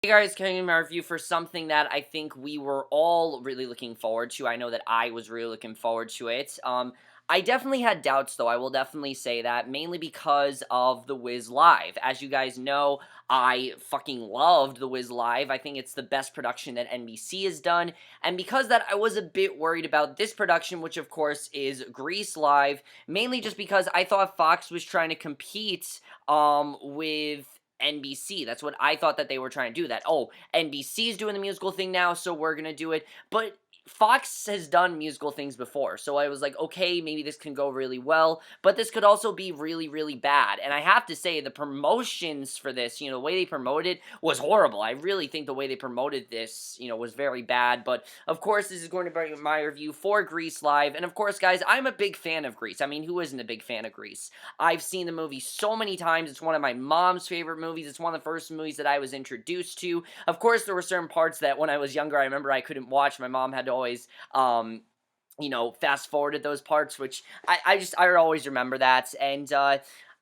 Hey guys, coming in my review for something that I think we were all really looking forward to. I know that I was really looking forward to it. I definitely had doubts though, I will definitely say that, mainly because of The Wiz Live. As you guys know, I fucking loved The Wiz Live. I think it's the best production that NBC has done, and because of that, I was a bit worried about this production, which of course is Grease Live, mainly just because I thought Fox was trying to compete, with NBC. That's what I thought that they were trying to do. That, oh, NBC's doing the musical thing now, so we're gonna do it. But Fox has done musical things before, so I was like, okay, maybe this can go really well, but this could also be really, really bad. And I have to say, the promotions for this, the way they promoted was horrible. I really think the way they promoted this, was very bad. But of course, this is going to be my review for Grease Live. And of course, guys, I'm a big fan of Grease. I mean, who isn't a big fan of Grease? I've seen the movie so many times. It's one of my mom's favorite movies. It's one of the first movies that I was introduced to. Of course, there were certain parts that when I was younger, I remember I couldn't watch. My mom had to always, fast forwarded those parts, which I always remember that. And,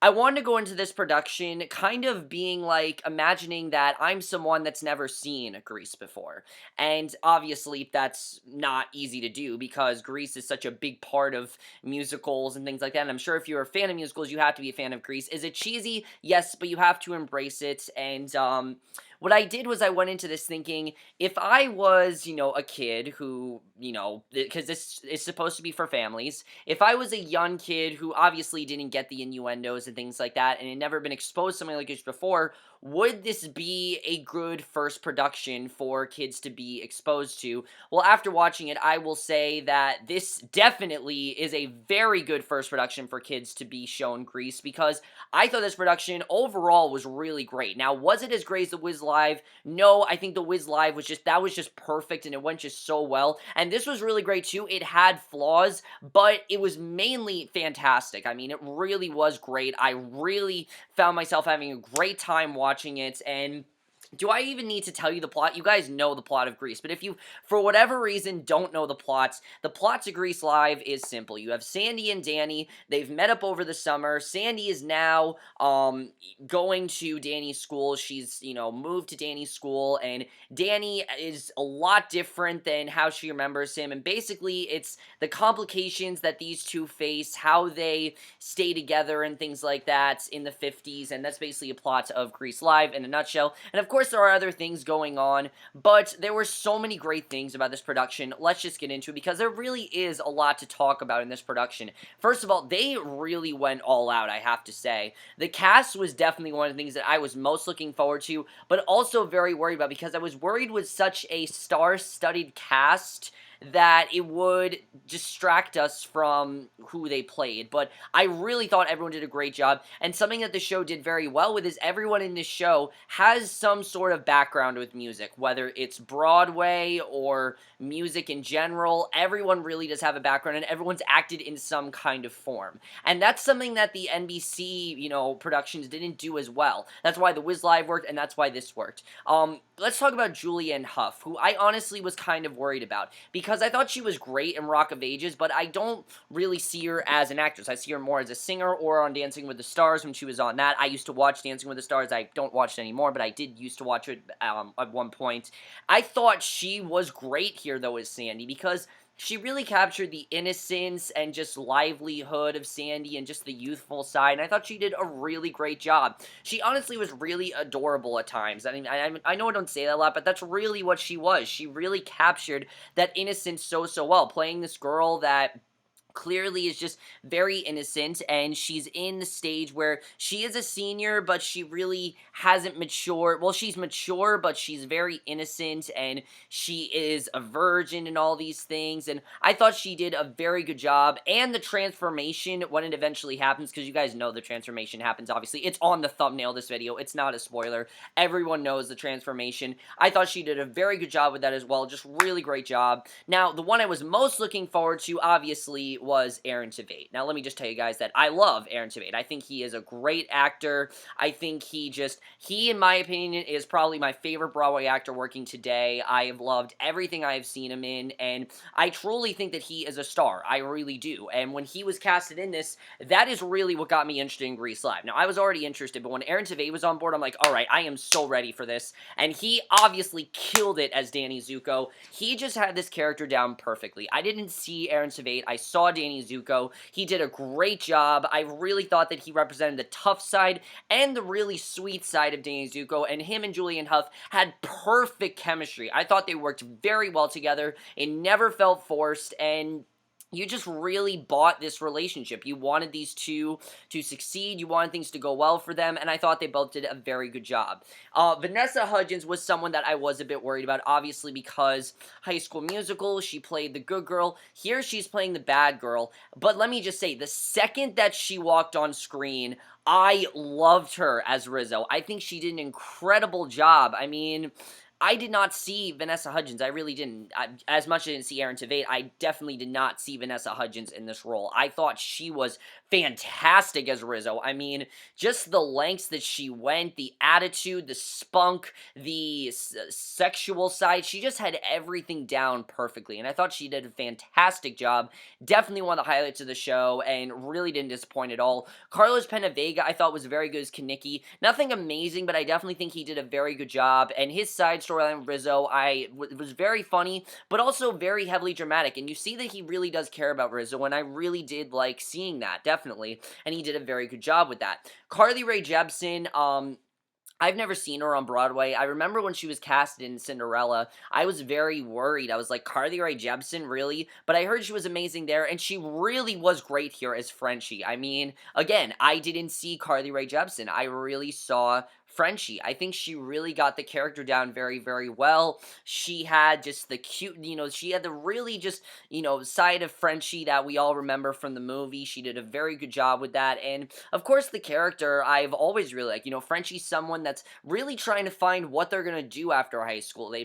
I wanted to go into this production kind of being like, imagining that I'm someone that's never seen Grease before. And obviously, that's not easy to do because Grease is such a big part of musicals and things like that. And I'm sure if you're a fan of musicals, you have to be a fan of Grease. Is it cheesy? Yes, but you have to embrace it. And, what I did was I went into this thinking, if I was, a kid who, because this is supposed to be for families, if I was a young kid who obviously didn't get the innuendos and things like that and had never been exposed to something like this before, would this be a good first production for kids to be exposed to? Well, after watching it, I will say that this definitely is a very good first production for kids to be shown Grease, because I thought this production overall was really great. Now, was it as great as The Wiz Live? No, I think The Wiz Live was just perfect, and it went just so well. And this was really great too. It had flaws, but it was mainly fantastic. I mean, it really was great. I really found myself having a great time watching it, and do I even need to tell you the plot? You guys know the plot of Grease, but if you, for whatever reason, don't know the plot to Grease Live is simple. You have Sandy and Danny. They've met up over the summer. Sandy is now, going to Danny's school. She's, moved to Danny's school, and Danny is a lot different than how she remembers him, and basically, it's the complications that these two face, how they stay together and things like that in the 50s, and that's basically a plot of Grease Live in a nutshell. And of course, there are other things going on, but there were so many great things about this production. Let's just get into it, because there really is a lot to talk about in this production. First of all, they really went all out, I have to say. The cast was definitely one of the things that I was most looking forward to, but also very worried about, because I was worried with such a star-studded cast that it would distract us from who they played. But I really thought everyone did a great job, and something that the show did very well with is everyone in this show has some sort of background with music, whether it's Broadway or music in general. Everyone really does have a background, and everyone's acted in some kind of form. And that's something that the NBC, productions didn't do as well. That's why The Wiz Live worked, and that's why this worked. Let's talk about Julianne Hough, who I honestly was kind of worried about, because I thought she was great in Rock of Ages, but I don't really see her as an actress. I see her more as a singer or on Dancing with the Stars when she was on that. I used to watch Dancing with the Stars. I don't watch it anymore, but I did used to watch it at one point. I thought she was great here, though, as Sandy, because she really captured the innocence and just livelihood of Sandy and just the youthful side, and I thought she did a really great job. She honestly was really adorable at times. I mean, I know I don't say that a lot, but that's really what she was. She really captured that innocence so well, playing this girl that clearly is just very innocent, and she's in the stage where she is a senior, but she really hasn't matured. Well, she's mature, but she's very innocent, and she is a virgin and all these things, and I thought she did a very good job. And the transformation, when it eventually happens, because you guys know the transformation happens, obviously. It's on the thumbnail of this video. It's not a spoiler. Everyone knows the transformation. I thought she did a very good job with that as well. Just really great job. Now, the one I was most looking forward to, obviously, was Aaron Tveit. Now, let me just tell you guys that I love Aaron Tveit. I think he is a great actor. I think he, in my opinion, is probably my favorite Broadway actor working today. I have loved everything I have seen him in, and I truly think that he is a star. I really do. And when he was casted in this, that is really what got me interested in Grease Live. Now, I was already interested, but when Aaron Tveit was on board, I'm like, all right, I am so ready for this. And he obviously killed it as Danny Zuko. He just had this character down perfectly. I didn't see Aaron Tveit. I saw Danny Zuko. He did a great job. I really thought that he represented the tough side and the really sweet side of Danny Zuko, and him and Julianne Hough had perfect chemistry. I thought they worked very well together. It never felt forced, and you just really bought this relationship. You wanted these two to succeed. You wanted things to go well for them, and I thought they both did a very good job. Vanessa Hudgens was someone that I was a bit worried about, obviously because High School Musical, she played the good girl. Here she's playing the bad girl, but let me just say, the second that she walked on screen, I loved her as Rizzo. I think she did an incredible job. I mean, I did not see Vanessa Hudgens. I really didn't. As much as I didn't see Aaron Tveit, I definitely did not see Vanessa Hudgens in this role. I thought she was fantastic as Rizzo. I mean, just the lengths that she went, the attitude, the spunk, the sexual side, she just had everything down perfectly, and I thought she did a fantastic job. Definitely one of the highlights of the show, and really didn't disappoint at all. Carlos Pena Vega, I thought was very good as Kaneki. Nothing amazing, but I definitely think he did a very good job, and his side storyline with Rizzo, was very funny, but also very heavily dramatic, and you see that he really does care about Rizzo, and I really did like seeing that, definitely, and he did a very good job with that. Carly Rae Jepsen, I've never seen her on Broadway. I remember when she was cast in Cinderella, I was very worried. I was like, Carly Rae Jepsen, really? But I heard she was amazing there, and she really was great here as Frenchie. I mean, again, I didn't see Carly Rae Jepsen. I really saw Frenchie. I think she really got the character down very, very well. She had just the cute, she had the really just, side of Frenchie that we all remember from the movie. She did a very good job with that, and of course, the character I've always really liked. Frenchie's someone that's really trying to find what they're gonna do after high school.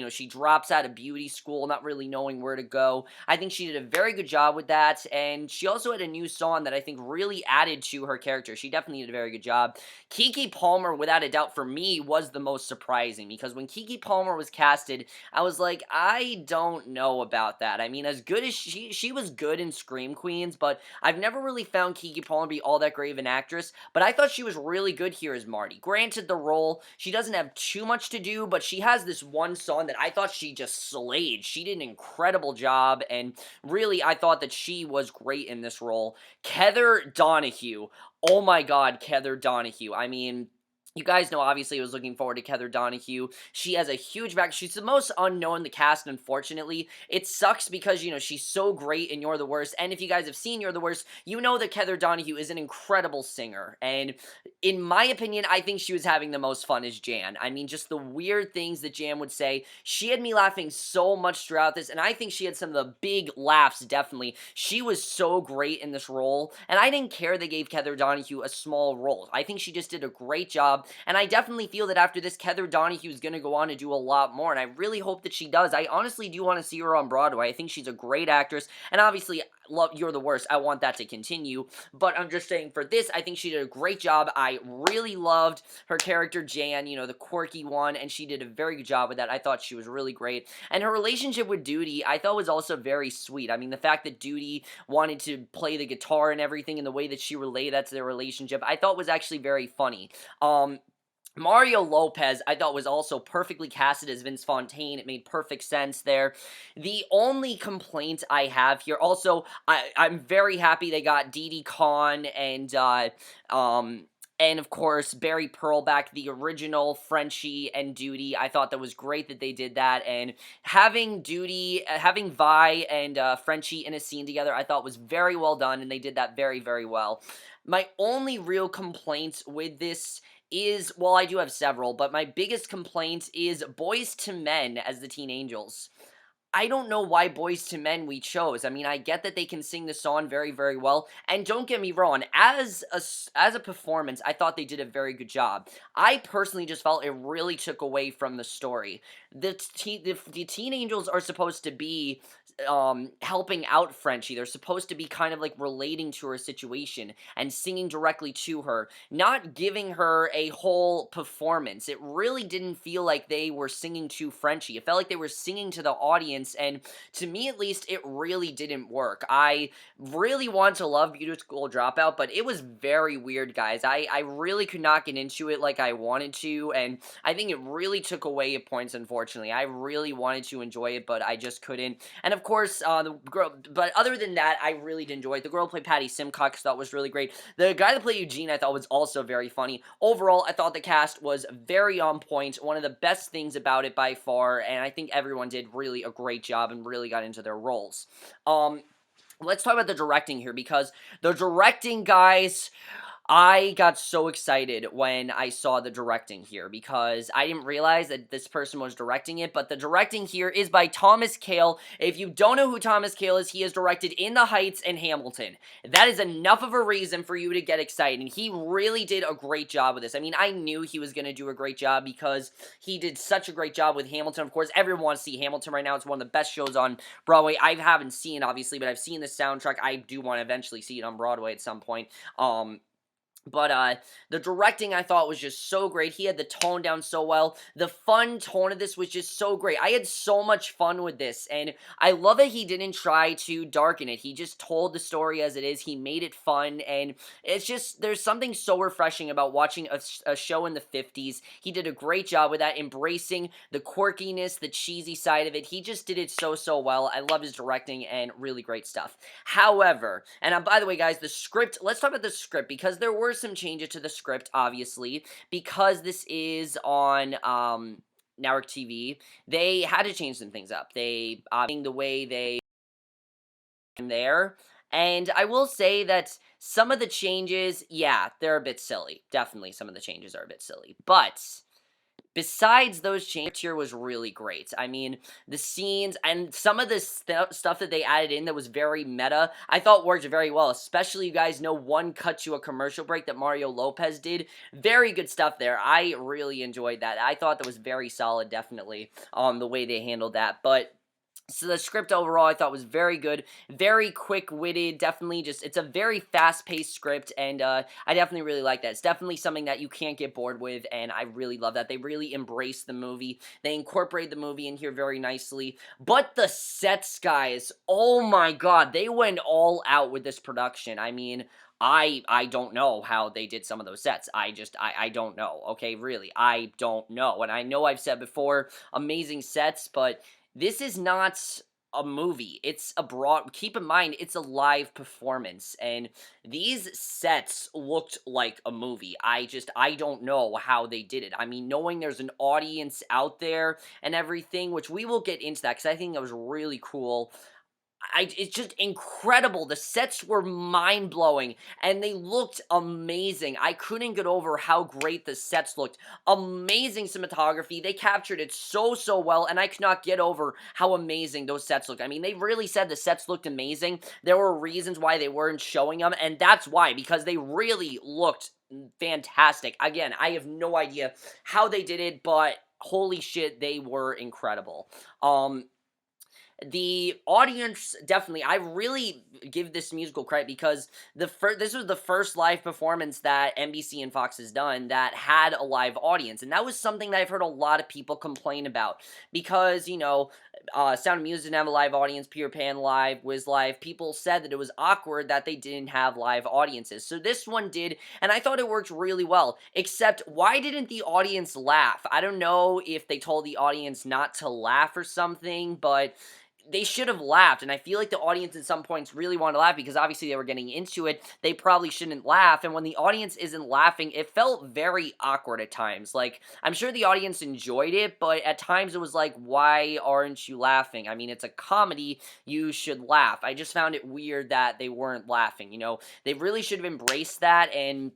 She drops out of beauty school, not really knowing where to go. I think she did a very good job with that, and she also had a new song that I think really added to her character. She definitely did a very good job. Keke Palmer, without a doubt, for me, was the most surprising, because when Keke Palmer was casted, I was like, I don't know about that. I mean, as good as she was good in Scream Queens, but I've never really found Keke Palmer to be all that great of an actress, but I thought she was really good here as Marty. Granted, the role, she doesn't have too much to do, but she has this one song that I thought she just slayed. She did an incredible job, and really, I thought that she was great in this role. Kether Donohue. Oh my god, Kether Donohue. I mean, you guys know, obviously, I was looking forward to Kether Donohue. She has a huge back. She's the most unknown in the cast, unfortunately. It sucks because, she's so great in You're the Worst, and if you guys have seen You're the Worst, you know that Kether Donohue is an incredible singer, and in my opinion, I think she was having the most fun as Jan. I mean, just the weird things that Jan would say. She had me laughing so much throughout this, and I think she had some of the big laughs, definitely. She was so great in this role, and I didn't care they gave Kether Donohue a small role. I think she just did a great job, and I definitely feel that after this, Kether Donohue is going to go on to do a lot more, and I really hope that she does. I honestly do want to see her on Broadway. I think she's a great actress, and obviously, love You're the Worst. I want that to continue, but I'm just saying for this, I think she did a great job. I really loved her character, Jan, the quirky one, and she did a very good job with that. I thought she was really great, and her relationship with Duty, I thought was also very sweet. I mean, the fact that Duty wanted to play the guitar and everything, and the way that she relayed that to their relationship, I thought was actually very funny. Mario Lopez, I thought, was also perfectly casted as Vince Fontaine. It made perfect sense there. The only complaint I have here, also, I'm very happy they got Didi Khan and of course, Barry Pearl back, the original Frenchie and Duty. I thought that was great that they did that, and having Vi and Frenchie in a scene together, I thought was very well done, and they did that very, very well. My only real complaint with this is, well, I do have several, but my biggest complaint is Boys to Men as the Teen Angels. I don't know why Boys to Men we chose. I mean, I get that they can sing the song very, very well, and don't get me wrong, as a performance, I thought they did a very good job. I personally just felt it really took away from the story. The Teen Angels are supposed to be helping out Frenchie. They're supposed to be kind of like relating to her situation and singing directly to her, not giving her a whole performance. It really didn't feel like they were singing to Frenchie. It felt like they were singing to the audience, and to me at least, it really didn't work. I really want to love Beauty School Dropout, but it was very weird, guys. I really could not get into it like I wanted to, and I think it really took away at points, unfortunately. I really wanted to enjoy it, but I just couldn't. And of course, the girl, but other than that, I really did enjoy it. The girl who played Patty Simcox thought was really great. The guy that played Eugene I thought was also very funny. Overall, I thought the cast was very on point, one of the best things about it by far, and I think everyone did really a great job and really got into their roles. Let's talk about the directing here, because the directing, guys, I got so excited when I saw the directing here, because I didn't realize that this person was directing it, but the directing here is by Thomas Kail. If you don't know who Thomas Kail is, he has directed In the Heights and Hamilton. That is enough of a reason for you to get excited, and he really did a great job with this. I mean, I knew he was going to do a great job because he did such a great job with Hamilton. Of course, everyone wants to see Hamilton right now. It's one of the best shows on Broadway. I haven't seen, obviously, but I've seen the soundtrack. I do want to eventually see it on Broadway at some point. But the directing I thought was just so great. He had the tone down so well. The fun tone of this was just so great. I had so much fun with this, and I love that he didn't try to darken it. He just told the story as it is. He made it fun, and it's just, there's something so refreshing about watching a show in the 50s. He did a great job with that, embracing the quirkiness, the cheesy side of it. He just did it so, so well. I love his directing, and really great stuff. However, and by the way, guys, the script, let's talk about the script, because there were some changes to the script, obviously, because this is on network TV. They had to change some things up. They the way they there, and I will say that some of the changes, yeah, they're a bit silly. Definitely, some of the changes are a bit silly, but besides those changes, here was really great. I mean, the scenes and some of the stuff that they added in that was very meta, I thought worked very well. Especially, you guys know, one cut to a commercial break that Mario Lopez did. Very good stuff there. I really enjoyed that. I thought that was very solid, definitely, the way they handled that. But so the script overall I thought was very good, very quick-witted, definitely just, it's a very fast-paced script, and I definitely really like that. It's definitely something that you can't get bored with, and I really love that. They really embraced the movie. They incorporate the movie in here very nicely. But the sets, guys, oh my god, they went all out with this production. I mean, I don't know how they did some of those sets. I don't know, okay, really, I don't know. And I know I've said before, amazing sets, but this is not a movie. It's keep in mind, it's a live performance, and these sets looked like a movie. I don't know how they did it. I mean, knowing there's an audience out there and everything, which we will get into that, because I think that was really cool. It's just incredible. The sets were mind-blowing, and they looked amazing. I couldn't get over how great the sets looked. Amazing cinematography. They captured it so, so well, and I could not get over how amazing those sets looked. I mean, they really said the sets looked amazing. There were reasons why they weren't showing them, and that's why, because they really looked fantastic. Again, I have no idea how they did it, but holy shit, they were incredible. The audience, definitely, I really give this musical credit, because this was the first live performance that NBC and Fox has done that had a live audience, and that was something that I've heard a lot of people complain about, because, you know, Sound of Music didn't have a live audience, Peter Pan Live, Wiz Live, people said that it was awkward that they didn't have live audiences, so this one did, and I thought it worked really well, except, why didn't the audience laugh? I don't know if they told the audience not to laugh or something, but they should have laughed, and I feel like the audience at some points really wanted to laugh, because obviously they were getting into it. They probably shouldn't laugh, and when the audience isn't laughing, it felt very awkward at times. Like, I'm sure the audience enjoyed it, but at times it was like, why aren't you laughing? I mean, it's a comedy, you should laugh. I just found it weird that they weren't laughing, you know? They really should have embraced that, and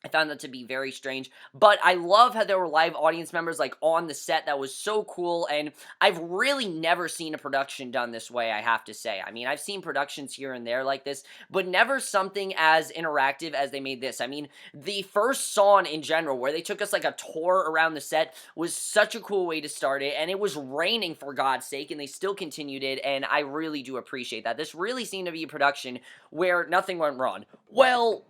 I found that to be very strange, but I love how there were live audience members, like, on the set. That was so cool, and I've really never seen a production done this way, I have to say. I mean, I've seen productions here and there like this, but never something as interactive as they made this. I mean, the first song in general, where they took us, like, a tour around the set, was such a cool way to start it, and it was raining, for God's sake, and they still continued it, and I really do appreciate that. This really seemed to be a production where nothing went wrong. Well,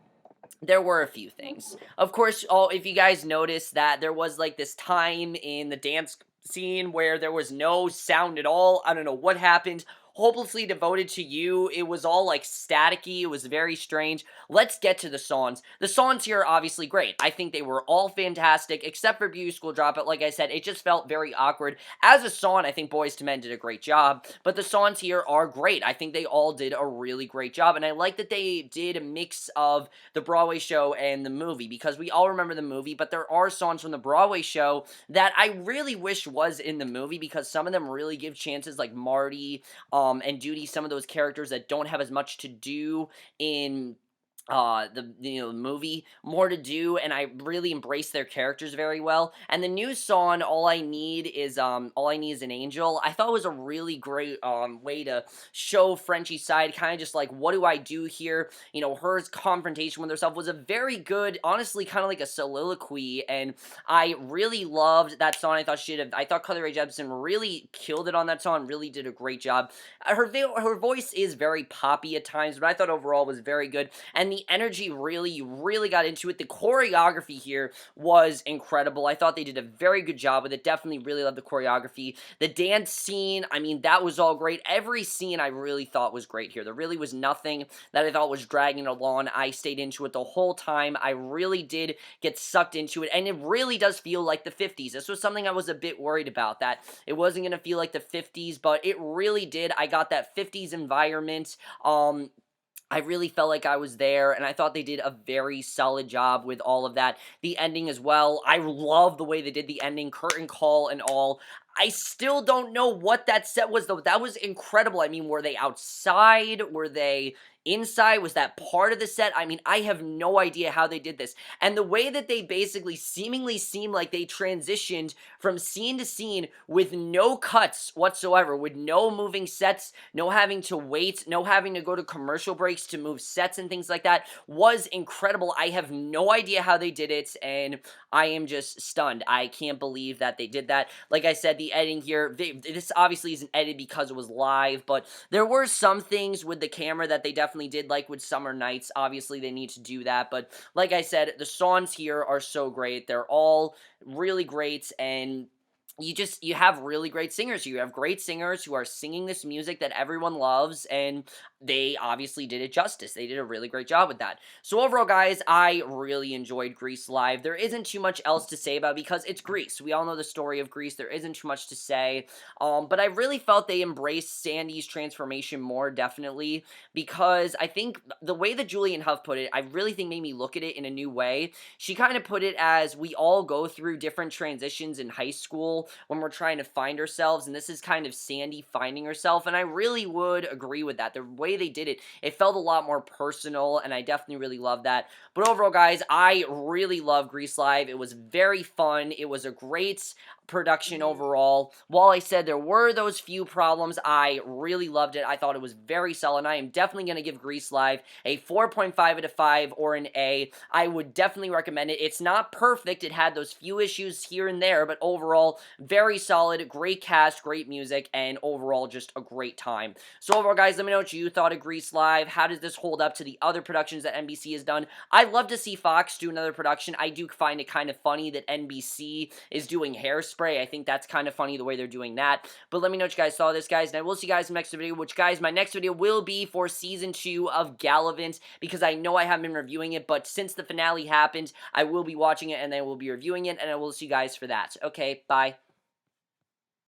there were a few things. Of course, if you guys noticed that there was like this time in the dance scene where there was no sound at all. I don't know what happened. Hopelessly devoted to you. It was all like staticky. It was very strange. Let's get to the songs. The songs here are obviously great. I think they were all fantastic, except for Beauty School Dropout. Like I said, it just felt very awkward. As a song, I think Boys to Men did a great job, but the songs here are great. I think they all did a really great job, and I like that they did a mix of the Broadway show and the movie, because we all remember the movie, but there are songs from the Broadway show that I really wish was in the movie, because some of them really give chances, like Marty, and Duty, some of those characters that don't have as much to do in the movie, more to do, and I really embrace their characters very well. And the new song, All I Need is an Angel, I thought was a really great way to show Frenchie's side, kind of just like, what do I do here? You know, her confrontation with herself was a very good, honestly, kind of like a soliloquy, and I really loved that song. I thought Carly Rae Jepsen really killed it on that song, really did a great job. Her voice is very poppy at times, but I thought overall was very good, and the energy really got into it. The choreography here was incredible. I thought they did a very good job with it. Definitely really loved the choreography. The dance scene, I mean, that was all great. Every scene I really thought was great here. There really was nothing that I thought was dragging along. I stayed into it the whole time. I really did get sucked into it, and it really does feel like the 50s. This was something I was a bit worried about, that it wasn't going to feel like the 50s, but it really did. I got that 50s environment. I really felt like I was there, and I thought they did a very solid job with all of that. The ending as well, I love the way they did the ending, curtain call and all. I still don't know what that set was, though. That was incredible. I mean, were they outside? Were they inside? Was that part of the set? I mean, I have no idea how they did this. And the way that they basically seemingly seem like they transitioned from scene to scene with no cuts whatsoever, with no moving sets, no having to wait, no having to go to commercial breaks to move sets and things like that, was incredible. I have no idea how they did it, and I am just stunned. I can't believe that they did that. Like I said, the editing here, this obviously isn't edited because it was live, but there were some things with the camera that they definitely did, like with Summer Nights. Obviously, they need to do that, but like I said, the songs here are so great. They're all really great, and you have really great singers. You have great singers who are singing this music that everyone loves, and they obviously did it justice. They did a really great job with that. So overall, guys, I really enjoyed Grease Live. There isn't too much else to say about it because it's Grease. We all know the story of Grease. There isn't too much to say. But I really felt they embraced Sandy's transformation more, definitely, because I think the way that Julianne Hough put it, I really think made me look at it in a new way. She kind of put it as we all go through different transitions in high school when we're trying to find ourselves, and this is kind of Sandy finding herself, and I really would agree with that. The way they did it, it felt a lot more personal, and I definitely really love that. But overall, guys, I really love Grease Live. It was very fun. It was a great production overall. While I said there were those few problems, I really loved it. I thought it was very solid. I am definitely going to give Grease Live a 4.5 out of 5 or an A. I would definitely recommend it. It's not perfect. It had those few issues here and there, but overall, very solid, great cast, great music, and overall, just a great time. So overall, guys, let me know what you thought of Grease Live. How does this hold up to the other productions that NBC has done? I'd love to see Fox do another production. I do find it kind of funny that NBC is doing Hairspray. I think that's kind of funny the way they're doing that. But let me know what you guys saw of this, guys, and I will see you guys in the next video, which, guys, my next video will be for Season 2 of Gallivant, because I know I haven't been reviewing it, but since the finale happened, I will be watching it, and then I will be reviewing it, and I will see you guys for that. Okay, bye.